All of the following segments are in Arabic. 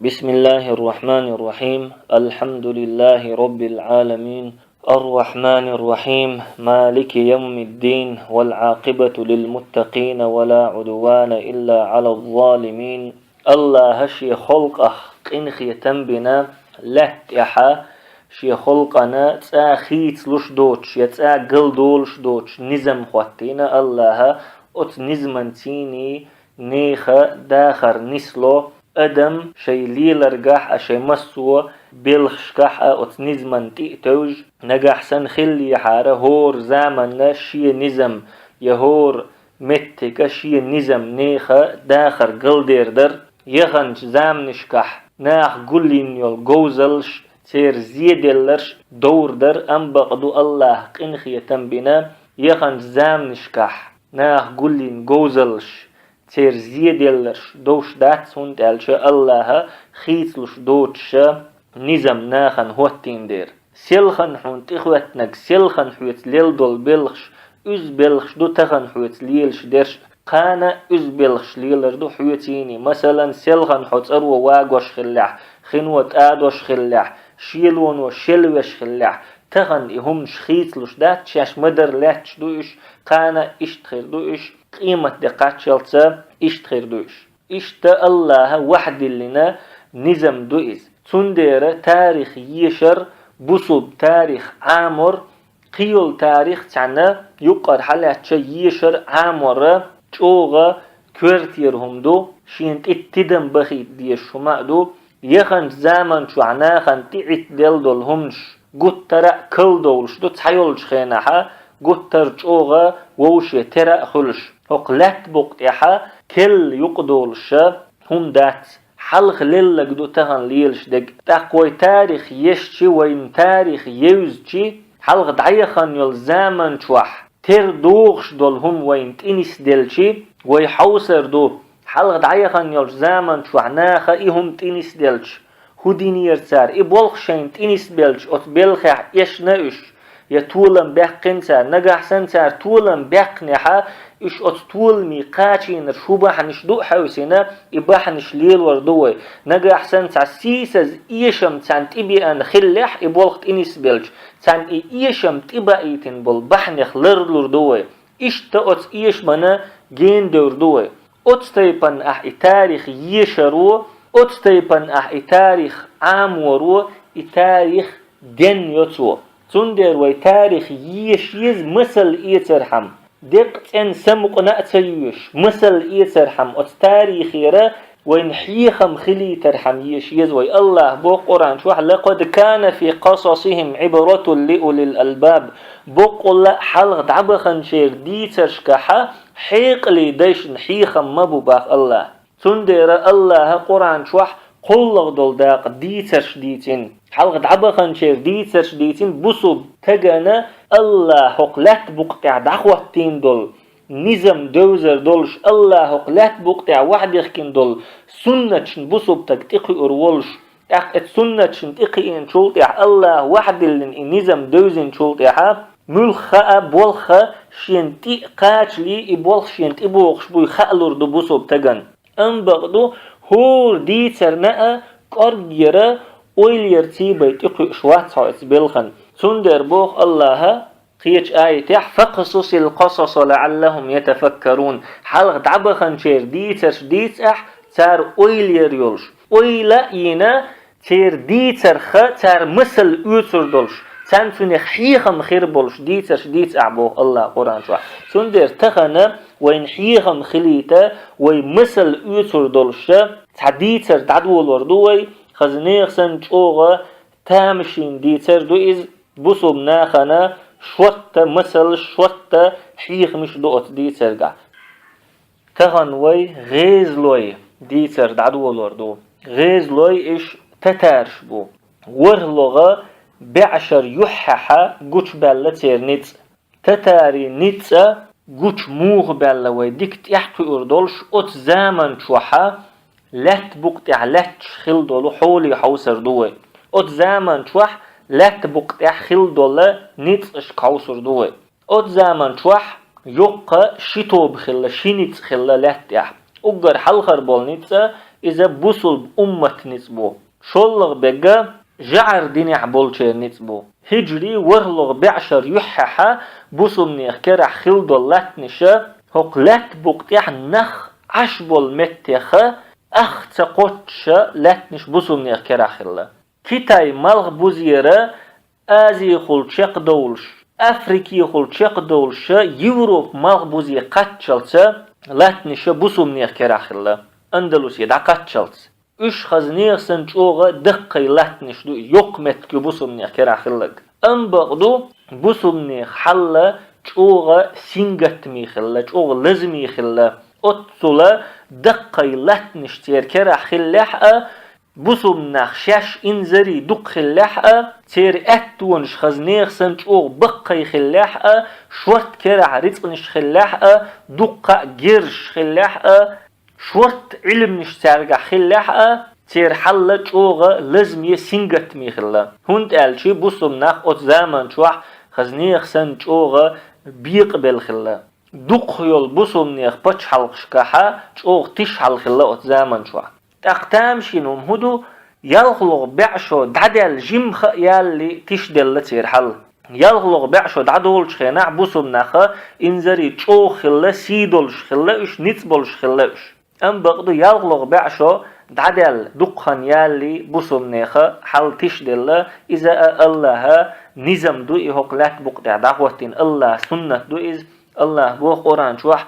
بسم الله الرحمن الرحيم. الحمد لله رب العالمين، الرحمن الرحيم، مالك يوم الدين، والعاقبة للمتقين ولا عدوان إلا على الظالمين. الله هشي خلقه قنخي تنبنا لتحا شي خلقنا تاخيت لش دوتش يتسا قل دولش دوتش نزم خواتينا الله ات نزمن تيني نيخا داخر نسلو أدم شي ليلرجح أشي مسوا بلخشكح ات نزمن تيتوج نجح سن خلي حاره هور زامن شي نزم يهور متك شي نزم نيخا داخر قل ديردر يخنش زامنشكح ناخ قلين يول جوزلش تير زيدلرش دور در أم بقدو الله قنخي تنبنا يخنش زامنشكح ناخ قلين جوزلش تير زيدلرش دوش دات سنت الش الله خيتلش دوتش نزم ناخن هوتين دير سيلخن حونت إخوتنك سيلخن حوت ليل دول بلخش üz belx do tagan حوت ليلش درش قانا üz belx ليلر دو حوتيني مثلا سيلخن حوت أرو واغوش خلح خنوت آدوش خلح شيلون وشلوش خلح تغن إهم شخيتلش دات شاش مدر لاتش دوش قانا اشتخير دوش قيمة دقات شلتا اشتخير دوش اشت الله وحد لنا نزم دوئز تندير تاريخ يشر بصب تاريخ عامر قيول تاريخ تاعنا يقر حالات يشر عامر چوغا كورتيرهم دو شين اتدم بخيت دي الشماء دو يخن زامن شو عناخن تعت دل دولهمش قد ترى كل دولش دو تحيولش خيناها قد ترچوغا ووشي ترى خلش وقلت بقتحا كل يقدولش هم دات حلق للك دو تغن ليلش دق تقوي تاريخ يشتي وين تاريخ يوزتي حلق دعيخن يل زامن شوح تر دوغش دولهم وين تنس دلشي ويحوسر دو حلق دعيخن يل زامن شوح ناخا إهم تنس دلش هدين يرتار إبولخشين تنس بلش أت بلخح يشناش يتولم بقن سار نجح سنسار تولم بقنحا إش أت طول ميقاتين رشوبة حنش دو حوسنا إبا حنش ليل وردوي نجح سنسار سيسز إيشم تان تبي أن خلح إبولخت إنس بلش تان إيشم تبا إيتن بول بحنخ لردوي إش تأت إيش منا جين دوردوي أتستيبن أح تاريخ يشرو أتستيبن أح تاريخ عام ورو تاريخ دن يتو تندر وي تاريخ يز مثل إيترحم دقت ان سمق نأتيوش مثل إيترحم أت تاريخ يرى وين حيخم خلي ترحم يز وي الله بو قرآن شوح لقد كان في قصصهم عبرة لأولي الألباب بقول حلق دعبخن شير ديترشكحا حيق لي ديش حيخم مبو باق الله تندر الله قرآن شوح قلق دول داق ديترش ديتين حلقة عبخن شير ديترش ديتين بصب تجانا الله حقلت بقطع دعوتين دول نظام دوزر دولش الله حقلت بقطع واحد يخكين دول سنة بصب تقتقي أرولش أخت سنة تقي إن شلطع الله واحد اللي نظام دوزن شلطعها ملخاء بولخا شينتي قاتلي إبولخ شينت إبوخش بوي خالور دو بصب تجان أم بغدو هور ديتر نأ قرجرة ويليرتي بيتقي شوات صايت بالخن سندر بوخ الله قيش آية فقصص القصص لعلهم يتفكرون حلق دعبخن شير ديتر ديتح تار ويلير يولش ويلا ينا تير ديتر خ تار مثل اوتر دولش تان فنخ حيخم خير بولش ديتر ديت أعبوه الله قرآن شوح سندر تخنا وين حيخم خليتا وي مثل اوتر دولش تعديتر دعدول وردوي خزنيخ سنجوغا تامشين ديتر دو إز بصب ناخنا شوت مثل شوت حيخ مش دوت ديتر قا تغن وي غيز لوي ديتر دعدول وردو غيز لوي إش تتارش بو ورلغا بعشر يححا قوش بالا تير نتس تتاري نتس قوش موغ بالا وي ديكت يحتو اردولش ات زامن شوحا لات بقطع لات خل دولو حولي حوسر دوي ات زامن شوح لات بقطع خل دولا نتس اش كوسر دوي ات زامن شوح يوقع شيتو بخلا شينيتس خلا لات يح اقر حلخر بول نتس إذا بوصل أمة نسبو شولغ بقى جعر دينع بولشير نسبو هجري ورلغ بعشر يححا بوصل نيخ كرح خلدو لاتنشا هوق لات بوقتيح نخ عشبول متيخا أخ تقوتش لاتنش بوصل نيخ كرح خلا كتاي مالغ بوزيرا آزي خل تشيق دولش أفريقيا خل تشيق دولش يوروب مالغ بوزي قاتشلتا لاتنش بوصل نيخ كرح خلا أندلسيا دا قاتشلت üç xazniyek sen çoğa dıqqay latniş du yok metki busumniye keraxillag. Ambaqdu busumniye xalla çoğa singatmi xilla, çoğa lazmi xilla. Otsula dıqqay latniş ter keraxillah busumnax şaş inzari duq xillah ter ettunş xazniyek sen çoğa bıqqay xillah şort kerah rizqniş xillah duqqa girş xillah شورت علم نشترجع خلاحة تير حلة جوغا لازم يسنجت ميخلا هند قالشي بوصم ناخ أت زمان شوح خزنيخ سن جوغا بيقبل خلا دوق يول بوصم نيخ بچ حلقش كاحا جوغ تش حلق خلا أت زمان شوح تقتام شنوم هدو يلغلغ بعشو دعدل جيم يالي تش دل تير حل يلغلغ بعشو دعدول شخينع بوصم ناخا انزري جوغ خلا سيدولش خلا اش نتبولش خلا اش أم بقدو يلغلغ بعشو دعدل دقخن يالي بوصم نيخا حل تشدل إذا الله نظم دو إيهوك لات بقدع دعوتين الله سنة دو إذ الله بو قرآن شوح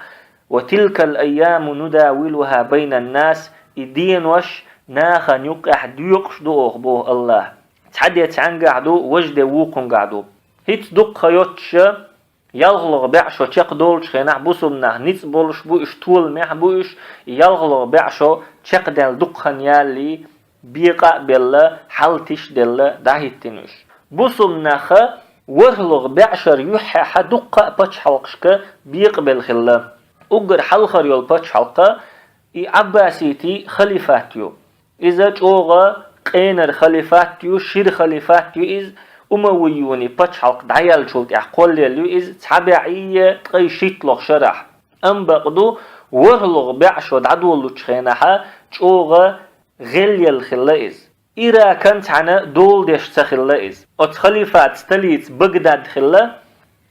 وتلك الأيام نداولها بين الناس إدين وش ناخا نيقح ديوقش دو بو الله تحديت عن قعدو وجد ووقن قعدو هيت دق يوتش يلغلغ بعشو تشق دولش خينع بوصمنا نيت بولش بو اش طول مح بو اش يلغلغ بعشو تشق دل دقخن يالي بيقع بلا حلتش دل داهيتنش بوصمنا خا ورلغ بعشر يحا دقة باتش حلقشك بيقبل خلا اقر حلخر يول باتش حلقة اي عباسيتي خليفاتيو اذا جوغا قينر خليفاتيو شير خليفاتيو إذ أمويوني باتش حلق دعيال شولت أحقول ليلو إذ تحبعية تغيشيتلغ شرح أم بقدو ورلغ بعشو دعدولو تشخينها جوغا غلي الخلا إذ إيرا كانت عنا دول ديش تخلا إذ أت خليفات ستليت بغداد خلا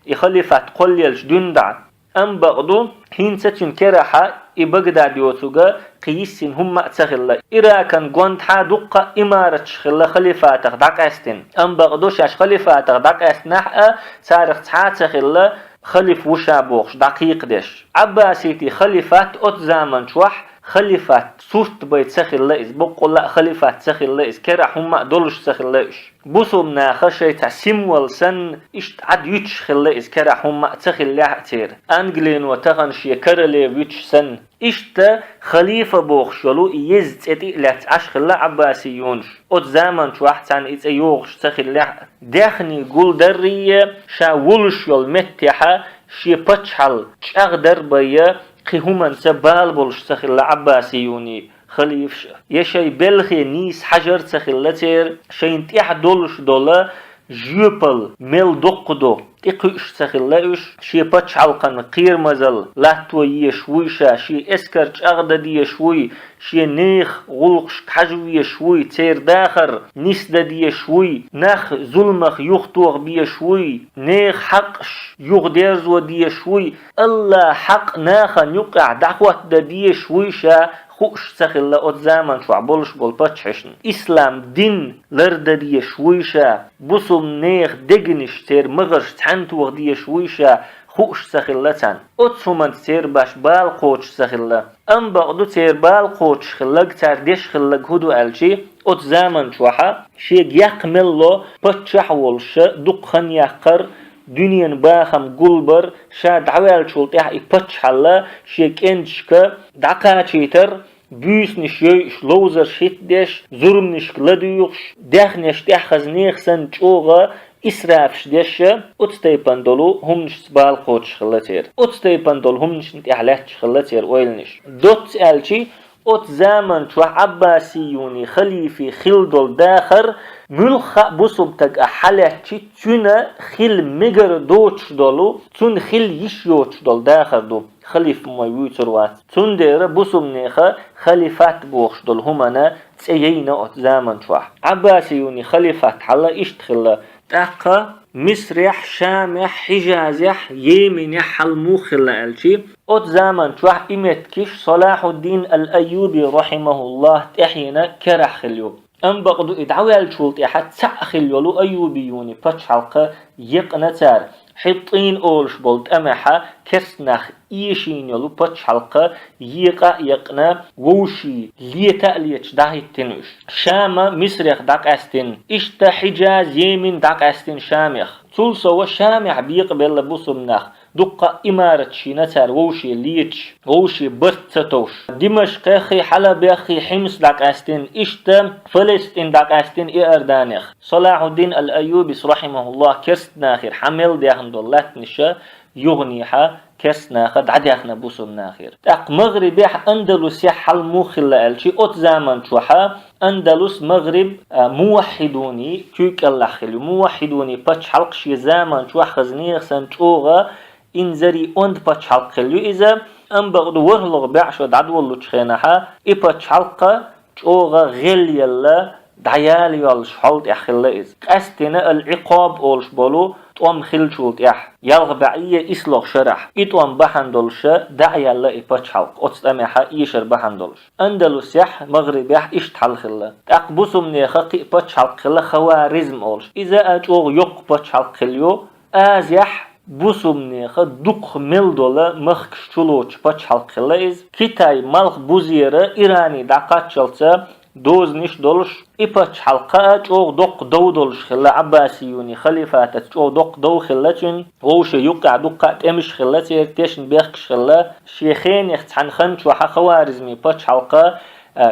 إي خليفات قوليلش دندع أم بقدو هين ستين كرحا إي بغداد يوتوغا قيسين هم تخلا إيرا كان قوانتها دقة إمارة شخلا خليفاتك داك أستن أم بقدو شاش خليفاتك داك أستنح سارخ تحا تخلا خليف وشا بوخش دقيق ديش عباسيتي خليفات أت زامن شوح خليفات صورت بيت سخلا إز بقول لا خليفات سخلا إز كرح هم دولش سخلا إش بوصمنا خشيت سيمول سن إشت عد يتش خلا إز كرح هم تخلا تير أنجلين وتغنش يكرلي يتش سن إشت خليفة بوخشلو يزت إتي لات عش خلا عباسيونش أت زمان شوح تان إز أيوغش تخلا داخني قول درية شا ولش يول متحا شي بتشحل شاغدر بيا قيهما سبال بولش تخلا عباسيوني خليفش يشي بلخي نيس حجر تخلا تير شين تيح دولش دولا جيوبل ميل دقدو تيقش تخلاش شي باتش علقن قير مزل لاتو يشويشا شي اسكرش اغدا دي شوي شي نيخ غلقش حجوي شوي تير داخر نسدا دي شوي نخ ظلمخ يختوغ بي شوي نيخ حقش يغديرزو دي شوي الله حق ناخا يقع دعوة دي شويشا خوش سخلا أت زمان شو عبولش بول باتشحشن إسلام دين لرد دي شويشا بوصم نيخ دقنش تير مغرش تحنتوغ دي شويشا خوش سخلا تان أت سومن تير باش بال قوش سخلا أم بقدو تير بال قوش خلاق تار ديش خلاق هدو ألشي أت زمان شوحا شيق يقملو باتشحولش دقخن يقر دنيا باخم قلبر شاد عوال شولتيح إبتش حلا شيك إنشك دعقا تشيتر بيس نشيش لوزر شيتدش زرم نشك لديوخش داخ نشتيح خزنيخ سن چوغا إسرافش دش أتستي بندولو هم نش سبال قوتش خلتير أتستي بندول هم نش نتحلاتش خلتير ويلنش دوت ألشي أت زمن شو عباسيوني خليفي خلدول داخر ملخ بوسبتك أحلاتشي تنا خل مجر دوتش دولو تن خل يشيوتش دول داخر دو خليف موي ويتروات تندير بوسمنيخة خليفات بوخشدل همنا تسيينا ات زامن شوح عباسيوني خليفات حلا اشتخلا تاقا مصريح شامح حجازيح يمينيح حلموخلا الشي ات زامن شوح إمتكش صلاح الدين الأيوبي رحمه الله تحينا كرح خليو أم بقدو إدعوى الشولت إحد سأخليولو أيوبيوني باتش حلقة يقنا تار حطين أولش بولت أمحا كسنخ إيشين يولو باتش حلقة يقنا ووشي ليتا ليتش داهي التنوش شاما مصريخ داك أستن إشتا حجاز يمين داك أستن شامخ تولسوا شامح بيقبل بوسمنخ دقة إمارة شينتار ووشي ليتش ووشي برتتوش دمشق خي حلب خي حمص داك أستن إشتا فلسطين داك أستن إردانخ صلاح الدين الأيوبي رحمه الله كست ناخر حمل ديخن دولات نشا يغنيها كست ناخر دعديخنا بوسم ناخر تاق مغربي أندلس يحل موخلا الشي أت زامن شوحا أندلس مغرب موحدوني كيك الله خلو موحدوني باتش حلق شي زامن شوح خزنيخ سنشوغا إنزري أند باتش حلق خلو إذا أم بغدو ورلغ بعشو دعدولو تشخينها إي باتش حلقة شوغا غل يلا دعيال يالش حلط إخلا إز أستنا العقاب أولش بولو توام خلشولت إح يالغ بعية إسلوغ شرح إتوام بحندولش دعيال لا إباتش حلق أتستميحا إيشر بحندولش أندلس يح مغرب يح إشتحل خلا أقبسو منيخا قي إباتش حلق خلا خوارزم أولش إذا أجوغ يق باتش حلق خليو آز يح بوسمنيخ دوق مل دولا مخكش چلوچ باتش حلق خلا إز كتاي مالخ بوزيرا إيراني دعقات شلتا دوز نش دولش إباتش حلقة أو دق دو دولش خلا عباسيوني خليفات أو دق دو خلاتين ووش يقع دقة تمش خلاتي تيشن بيخش خلا شيخين يختحن خنش وحا خوارزمي باتش حلقة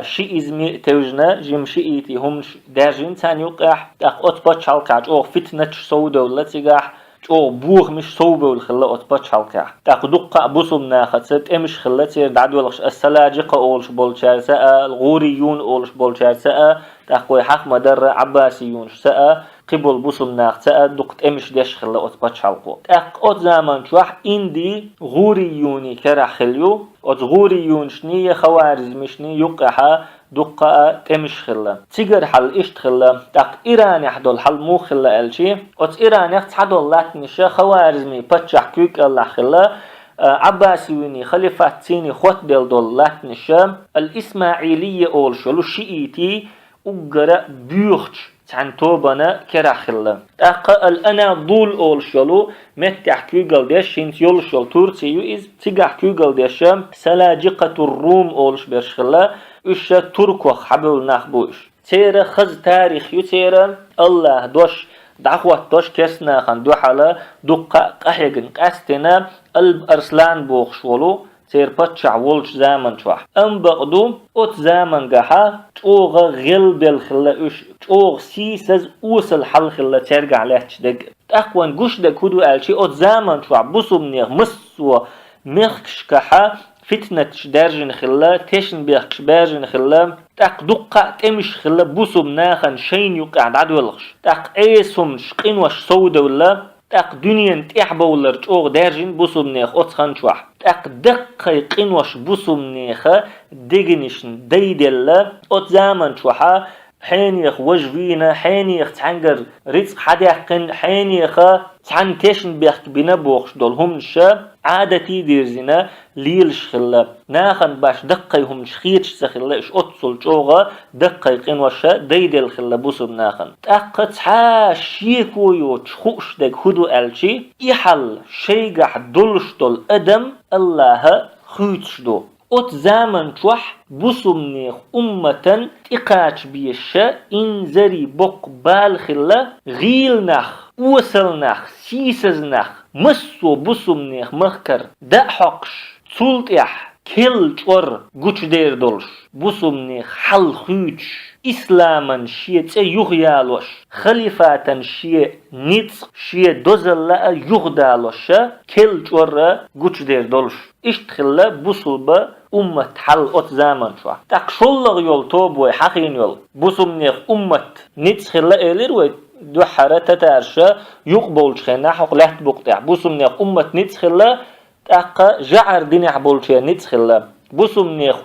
شي إزمي توجنا جيم شيئتي هم دارجين تان يقع أت باتش حلقة أو فتنة سودو لتيقع او بوغ مش صوبه والخلا أتباتش حلقة تاق دقة بوسمنا خدست امش خلاتي دعدولش السلاجقة أولش بولشار ساء الغوريون أولش بولشار ساء تاقوي حق مدر عباسيون ساء قبل بوسمنا ساء دقت امش ديش خلا أتباتش حلقة تاق أت زمان شوح اندي غوريوني كرا خليو أت غوريون شنية خوارزم شنية يقعها دقة تمش خلا تيجر حل إشت خلا تاق إيران يحدول حل مو خلا الشي أت إيران يحدول لاتنشا خوارزمي بتشح كيك الله خلا عباسيوني خليفاتيني خوت دل دول لاتنشا الإسماعيلية أول شلو شيئتي أجرا بيوخش عن توبنا كرا خلا تاق الأناضول أول شلو متح كيقل ديش شنت يول شل تورسيو إز تيجح كيقل ديش سلاجقة الروم أولش برش خلا إيش تركو حبل نخبوش تيرا خز تاريخ يتيرا الله دوش دعوة دوش كسنا خان دو حالا دقة قحيقن قاستنا قلب أرسلان بوخشولو تير باتشع ولش زامن شوح أم بقدو أت زامن قحا توغ غل بالخلا إيش توغ سيسز أوصل حل خلا ترجع لهش دق أقوان قش دق هدو ألشي أت زامن شوح بصو منيغ مسوا مخش كحا فتنة دارجن خلا تشن بيخش بارجن خلا تاق دقة تمش خلا بوسم ناخن شين يقع عدولغش تاق ايسم شقين وش سودا ولا تاق دنيا تيحبا ولا رجوغ دارجن بوسم ناخ اتخان شوح تاق دقة يقين وش بوسم ناخ ديجنشن ديدلا ات زامن شوحا حينيخ وجفينا حينيخ تعنقر رزق حديقن حينيخ تعن تشن بيخك بنا بوخش دولهم نشا عادتي ديرزنا ليلش خلا ناخن باش دقي هم شخيرش سخلا اش اتصل جوغا دقي قين وشا ديدل خلا بوسب ناخن تاقت شيكو يو تخوش دك هدو الشي يحل شيقح دولش دول ادم الله خوتش دو ات زامن شوح بوسمنيخ أمة إقاش بيشا إنزري بق بالخلا غيلنخ وصلنخ سيسزنخ مسو بوسمنيخ مخكر دا حقش تسولتيح كل جور قوش دير دولش بوسمنيخ حل خوش إسلاما شيء يغيالوش خليفاتا شيء نيتس شيء دوزلا يغدالوش كل جور قوش دير دولش اشتخلا بوسلبا أمة حل أت زمان شوح تقشلغ يول توبوي حقين يول بوسمنيخ أمة نيتس خلا إلير وي دو حارة تتارشا يقبول شخينا حق لحت بقطع بوسمنيخ أمة نيتس خلا تاق جعر دينح بولشير نتخلا بوسم نيخ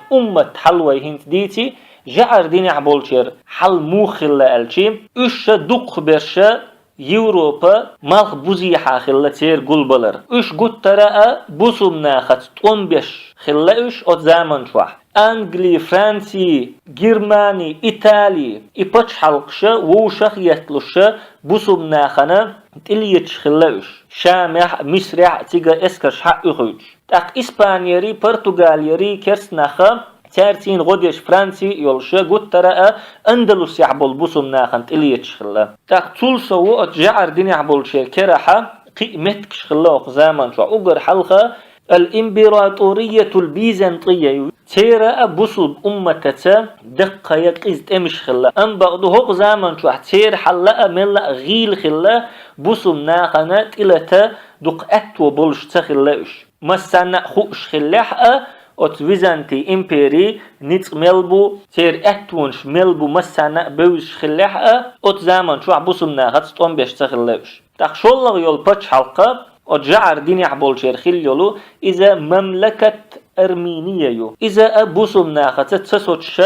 حلوي هنت ديتي جعر دينح بولشير حل موخلا الشي اش دق برشا يوروبا مالخ بوزيحا خلا تير قلبلر اش قد ترى بوسم ناخت 15 خلا اش ات زامن شوح انجلي فرانسي جرماني ايطالي ايباتش حلقشا ووشخ يتلوشا بوسم ناخنا تليتش خلاوش شامح مصرع تيجا اسكرش حق اخوش تاق اسبانيري برتغاليري كرس ناخا تارتين غوديش فرانسي يولشا قد ترى اندلس يحبول بوسم ناخن تليتش خلا تاق تولسا وقت جعر دين يحبول شير كراحة قيمتكش خلاوق زامن شو اقر حلقة الامبراطورية البيزنطية تيرا بوسل أمتتا دقة يقيز تمش خلا أم بعضو هوق زامن شو تير حلا ملا غيل خلا بوسل ناخنا تلتا دق أتو بولش تخلاش مسانا خوش خلاحة ات ويزانتي امبيري نيت ملبو تير اتونش ملبو مسانا بوش خلاحة ات زامن شو بوسل ناخت تقوم بيش تخلاش تخشولغ يول باتش حلقة جعر دين يحبول شير خليولو إذا مملكة أرمينية يو إذا أبوسم ناخت تسوتش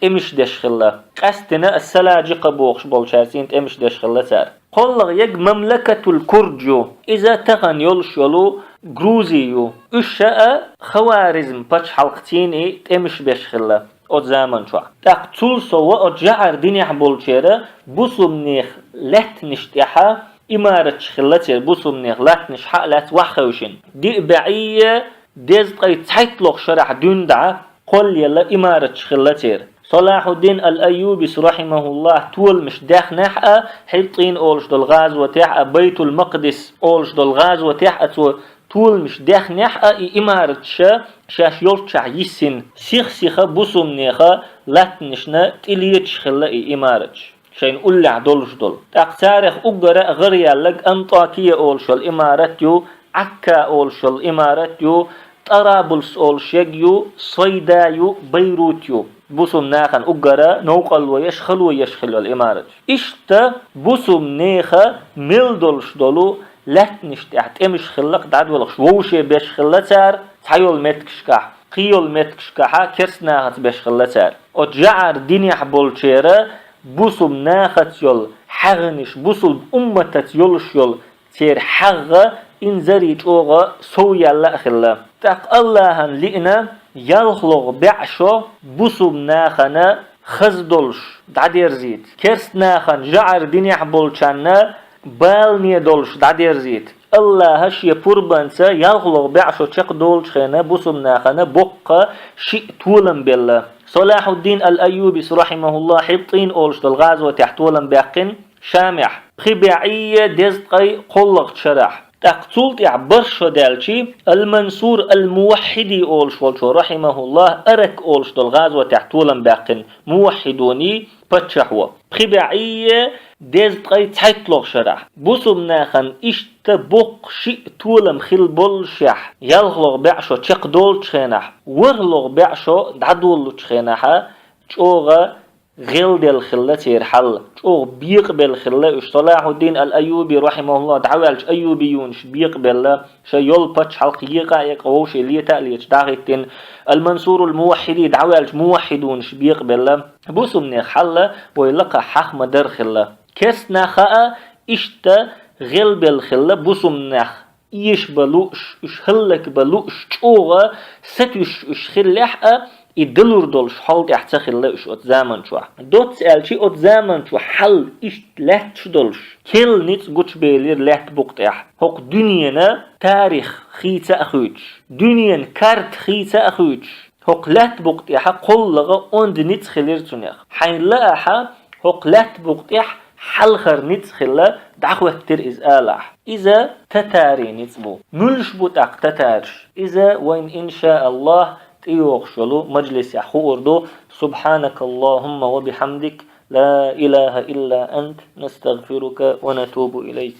تمش دش خلا قستنا السلاجقة بوخش بول شارسين تمش دش خلا سار قلغ يج مملكة الكردجو إذا تغن يولش يولو جروزيو إشاء خوارزم باتش حلقتين تمش بش خلا ات زامن شو تقتل سوا جعر دين يحبول شير بوسم نيخ لت نشتحا إمارة شخلتي بوسم نغلات نش حقلات وحوشن دي بعية ديز قي تحيطلق شرح دندع قل يلا إمارة شخلتي صلاح الدين الأيوبي رحمه الله طول مش داخ نحقة حيطين أولش دول غاز وتحقة بيت المقدس أولش دول غاز وتحقة طول مش داخ نحقة إمارة شاش يولش يسن سيخ بوسم نيخا لات نشنا تليت شخلة إمارة شين أولع دولش دول تاريخ أقرأ غريالك أنطاكية أولشل إماراتيو عكا أولشل إماراتيو طرابلس أولشيجيو صيدايو بيروتيو بوسم ناخن أقرأ نوقل ويشخل الإمارات إشتا بوسم نيخا ميل دولش دولو لاتنش تحت إمش خلق دادولخش ووشي بيش خلتار تحيول متكشكح قيول متكشكحا كرس ناخت بيش خلتار وجعر دينيح بولشيرا بوسم ناخت يول حغنش بوسل أمتت يولش يول تير حغة إنزريج أوغا سويا لأخلا تاق اللهن لئنا يلخلغ بعشو بوسم ناخنا خزدولش دادير زيت كرس ناخن جعر دينيح بولشانا بالني دولش دادير زيت الله هشي پربانسا يلخلغ بعشو چق دولش خينا بوسم ناخنا بقى شيء طولن بالله صلاح الدين الأيوبي رحمه الله حبطين أولش دالغاز وتحتولا باقين شامح خبيعية دزقي قلق شرح تقتلت برشا دالشي المنصور الموحدي أولش والشو رحمه الله أرك أولش دالغاز وتحتولا باقين موحدوني بتشحوة خبيعية دزقي تحتلق شرح بوسم ناخن اشتبق شيء طولم خل بولشح يلغلغ بعشو تشق دول تشخينح ورلغ بعشو دعدول تشخينحا تشوغا غيل ديال خلا تيرحل تشوغ بيقبل خلا صلاح الدين الأيوبي رحمه الله دعوالش أيوبيونش بيقبل شيول باتش حلق يقوش ليتا ليتداغتين المنصور الموحدي دعوالش موحدونش بيقبل بوسم نيخ حلا ويلقى حخ مدر خلا كرس ناخا اشتا غيل بالخلا بوسم ناخ إيش بلوش إش هلك بلوش تشوغا ستوش إش خلاحة يدلور دولش حال تحت خلا إش أت زامن شوح دوت سألشي أت زامن شوح حل إش لحتش دولش كل نيت قوش بيلير لحت بقتح هوق دنيانا تاريخ خيطة أخوش دنيان كارت خيطة أخوش هوق لحت بقتح قل لغا أند نيت خلير تنيخ حين لأحا هوق لحت بقتح حلخر نتخلا دعوة تر إزالح إذا تتاري نتبو ملش بوتاق تتارش إذا وإن إن شاء الله تيوغشلو مجلس يحو أردو سبحانك اللهم وبحمدك لا إله إلا أنت نستغفرك ونتوب إليك